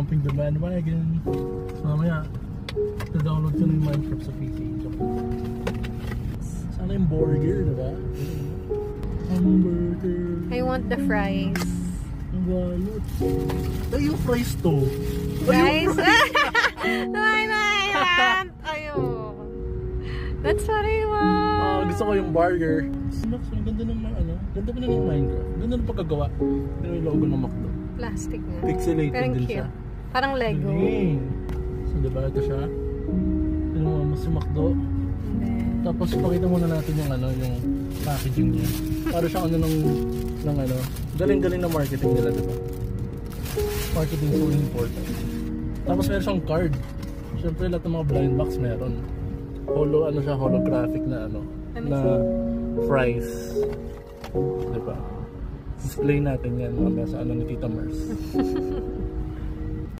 jumping the bandwagon. So mamaya, na-download ko na yung Minecraft sa PC. Sana yung burger, diba? Hamburger. I want the fries. Ang galot. Ay, yung fries to. Fries? No, I want. Ayun. That's what I want. Gusto ko yung burger. Ang ganda ng ano, ganda pa na ng Minecraft. Ganda ng pagkagawa. Pero yung logo ng McDo. Plastic nga. Pixelated Parang din cute. siya. Parang Lego. So diba ito siya? Tignan mo mas yung McDo. Tapos pakita muna natin yung ano, yung packaging niya. Para siya ano ng ano, galing-galing na marketing nila, diba? Marketing so important. Tapos meron siyang card. Siyempre lahat ng mga blind box meron. Ano siya, holographic na ano, na fries. Diba? Display natin yan mamaya sa ano ni Tita Mars.